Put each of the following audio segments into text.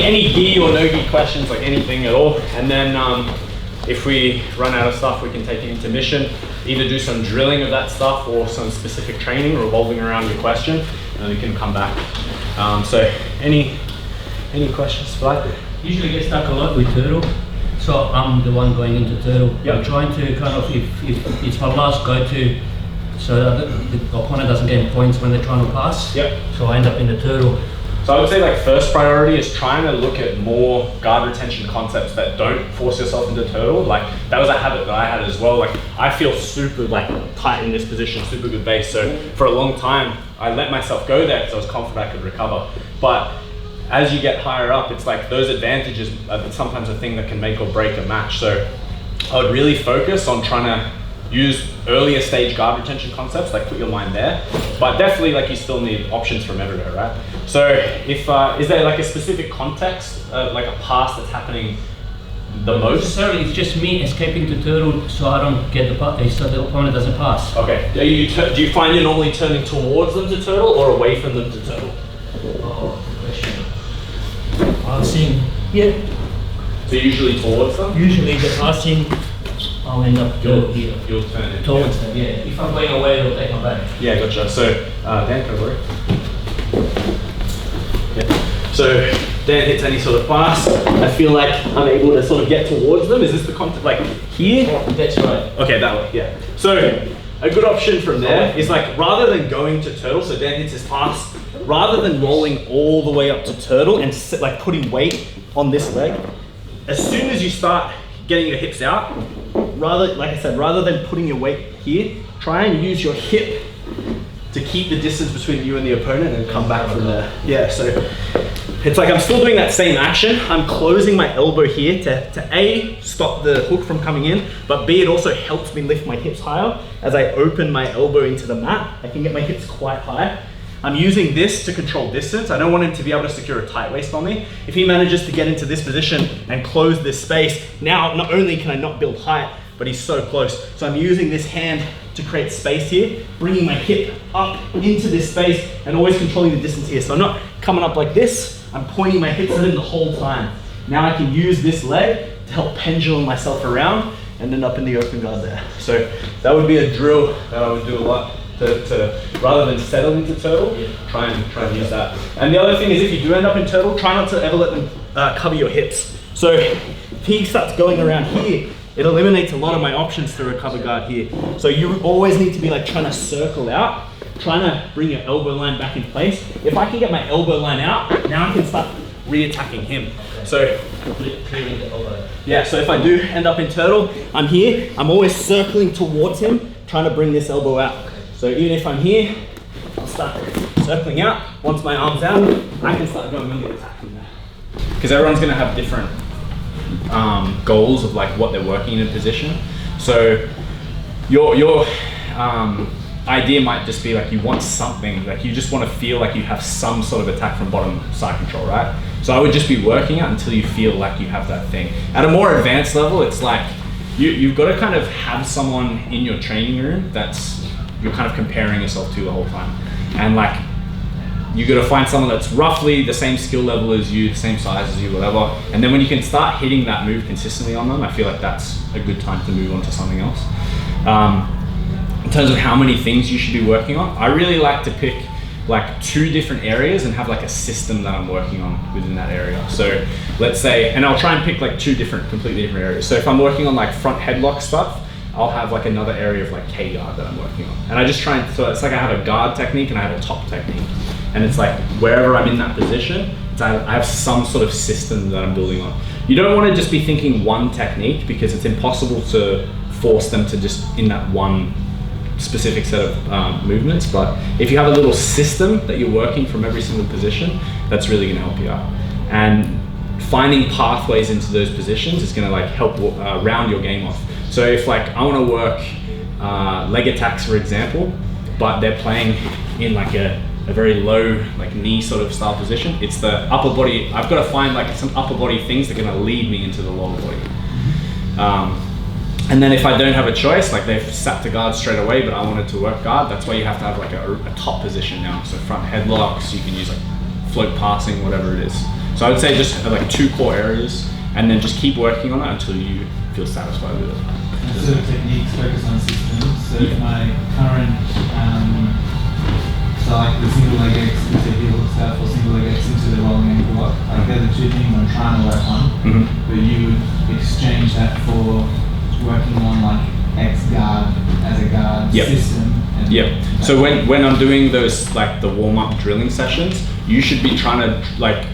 any gi or no gi questions, like anything at all. And then if we run out of stuff, we can take an intermission, either do some drilling of that stuff or some specific training revolving around your question, and then we can come back. So any questions? Usually get stuck a lot with turtle. So I'm the one going into turtle. Yep. I'm trying to kind of, if it's my last go-to, so that the opponent doesn't get points when they're trying to pass. Yep. So I end up in the turtle. So I would say like first priority is trying to look at more guard retention concepts that don't force yourself into turtle. Like that was a habit that I had as well. Like I feel super like tight in this position, super good base. So for a long time, I let myself go there because I was confident I could recover. But as you get higher up, it's like those advantages are sometimes a thing that can make or break a match. So I would really focus on trying to use earlier stage guard retention concepts, like put your mind there. But definitely like you still need options from everywhere, right? So if, is there like a specific context, like a pass that's happening the most? Necessarily, it's just me escaping to turtle so I don't get the pass, so the opponent doesn't pass. Okay, do you find you're normally turning towards them to turtle or away from them to turtle? Oh, good question. I've seen, yeah. So usually towards them? Usually the passing, I'll end up You'll turn it towards them, yeah. If I'm going away, it'll take my back. Yeah, gotcha. So Dan, can I work? Yeah. So Dan hits any sort of pass. I feel like I'm able to sort of get towards them. Is this the concept, like here? That's right. Okay, that way, yeah. So a good option from there is like, rather than going to turtle, so Dan hits his pass, rather than rolling all the way up to turtle and like putting weight on this leg, as soon as you start getting your hips out, like I said, rather than putting your weight here, try and use your hip to keep the distance between you and the opponent and come back from there. Yeah, so it's like I'm still doing that same action. I'm closing my elbow here to A, stop the hook from coming in, but B, it also helps me lift my hips higher. As I open my elbow into the mat, I can get my hips quite high. I'm using this to control distance. I don't want him to be able to secure a tight waist on me. If he manages to get into this position and close this space, now not only can I not build height, but he's so close. So I'm using this hand to create space here, bringing my hip up into this space and always controlling the distance here. So I'm not coming up like this, I'm pointing my hips at him the whole time. Now I can use this leg to help pendulum myself around and end up in the open guard there. So that would be a drill that I would do a lot. To rather than settle into turtle, try and use that. And the other thing is, if you do end up in turtle, try not to ever let them cover your hips. So if he starts going around here, it eliminates a lot of my options to recover guard here. So you always need to be like trying to circle out, trying to bring your elbow line back in place. If I can get my elbow line out, now I can start re-attacking him. Okay. So clearing the elbow. Yeah, so if I do end up in turtle, I'm here, I'm always circling towards him, trying to bring this elbow out. So even if I'm here, I'll start circling out. Once my arm's out, I can start going on the attack from there. Because everyone's gonna have different goals of like what they're working in a position. So your idea might just be like you want something, like you just want to feel like you have some sort of attack from bottom side control, right? So I would just be working out until you feel like you have that thing. At a more advanced level, it's like you've got to kind of have someone in your training room that's you're kind of comparing yourself to the whole time. And like, you got to find someone that's roughly the same skill level as you, the same size as you, whatever. And then when you can start hitting that move consistently on them, I feel like that's a good time to move on to something else. In terms of how many things you should be working on, I really like to pick like 2 different areas and have like a system that I'm working on within that area. So let's say, and I'll try and pick like 2 completely different areas. So if I'm working on like front headlock stuff, I'll have like another area of like K guard that I'm working on. And I just try and, so it's like I have a guard technique and I have a top technique. And it's like wherever I'm in that position, I have some sort of system that I'm building on. You don't want to just be thinking one technique because it's impossible to force them to just in that one specific set of movements. But if you have a little system that you're working from every single position, that's really going to help you out. And finding pathways into those positions is going to like help round your game off. So if like I want to work leg attacks, for example, but they're playing in like a very low like knee sort of style position, it's the upper body. I've got to find like some upper body things that are going to lead me into the lower body. And then if I don't have a choice, like they've sat to guard straight away, but I wanted to work guard, that's why you have to have like a top position now. So front headlocks, you can use like float passing, whatever it is. So I would say just have like 2 core areas, and then just keep working on it until you feel satisfied with it. So techniques focus on systems. So my current, so like the single leg X into heel stuff, or single leg X into the rolling ankle lock, like they're the 2 things I'm trying to work on. But you would exchange that for working on like X guard as a guard system. Yeah. So when I'm doing those like the warm up drilling sessions, you should be trying to like,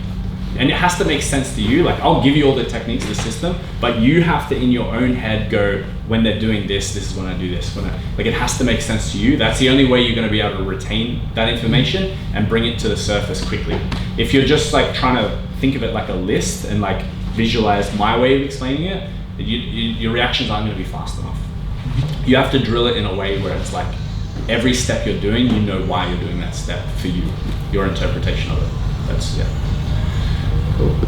and it has to make sense to you. Like I'll give you all the techniques, the system, but you have to in your own head go, when they're doing this is when I do this. Like it has to make sense to you. That's the only way you're going to be able to retain that information and bring it to the surface quickly. If you're just like trying to think of it like a list and like visualize my way of explaining it, your reactions aren't going to be fast enough. You have to drill it in a way where it's like every step you're doing, you know why you're doing that step for you, your interpretation of it. That's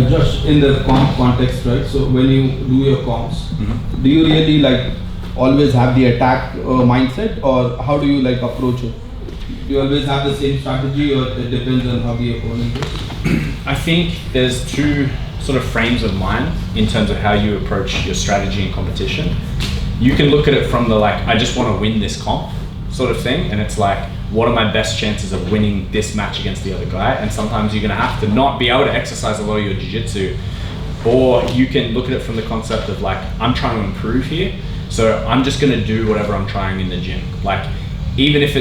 Just in the comp context, right? So when you do your comps, do you really like always have the attack mindset, or how do you like approach it? Do you always have the same strategy, or it depends on how the opponent is? I think there's 2 sort of frames of mind in terms of how you approach your strategy in competition. You can look at it from the like, I just want to win this comp sort of thing, and it's like, what are my best chances of winning this match against the other guy? And sometimes you're going to have to not be able to exercise a lot of your jiu-jitsu. Or you can look at it from the concept of like, I'm trying to improve here, so I'm just going to do whatever I'm trying in the gym. Like even if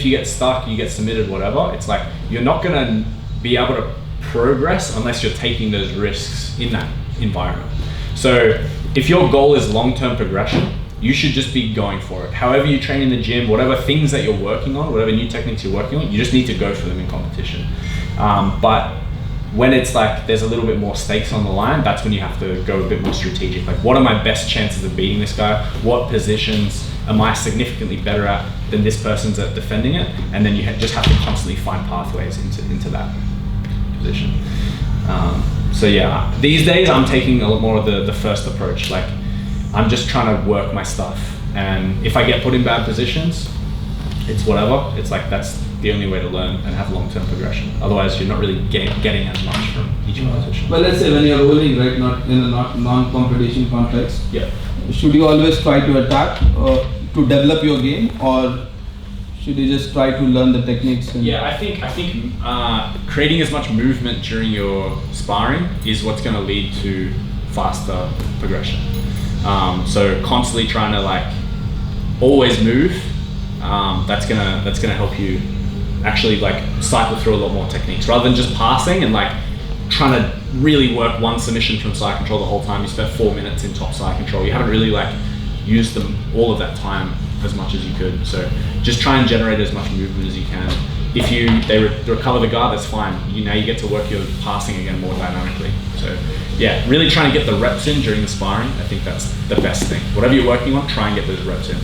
you get stuck, you get submitted, whatever, it's like you're not going to be able to progress unless you're taking those risks in that environment. So if your goal is long-term progression, you should just be going for it. However you train in the gym, whatever things that you're working on, whatever new techniques you're working on, you just need to go for them in competition. But when it's like there's a little bit more stakes on the line, that's when you have to go a bit more strategic. Like, what are my best chances of beating this guy? What positions am I significantly better at than this person's at defending it? And then you just have to constantly find pathways into that position. So yeah, these days I'm taking a lot more of the first approach. Like, I'm just trying to work my stuff, and if I get put in bad positions, it's whatever. It's like that's the only way to learn and have long-term progression. Otherwise, you're not really getting as much from each position. Well, let's say when you're rolling, right, not in a non-competition context, Yeah. should you always try to attack to develop your game, or should you just try to learn the techniques? Yeah, I think creating as much movement during your sparring is what's going to lead to faster progression. So constantly trying to like always move, that's gonna help you actually like cycle through a lot more techniques rather than just passing and like trying to really work one submission from side control the whole time. You spent 4 minutes in top side control. You haven't really like used all of that time as much as you could. So just try and generate as much movement as you can. If they recover the guard, that's fine. Now you get to work your passing again more dynamically. So yeah, really trying to get the reps in during the sparring. I think that's the best thing. Whatever you're working on, try and get those reps in.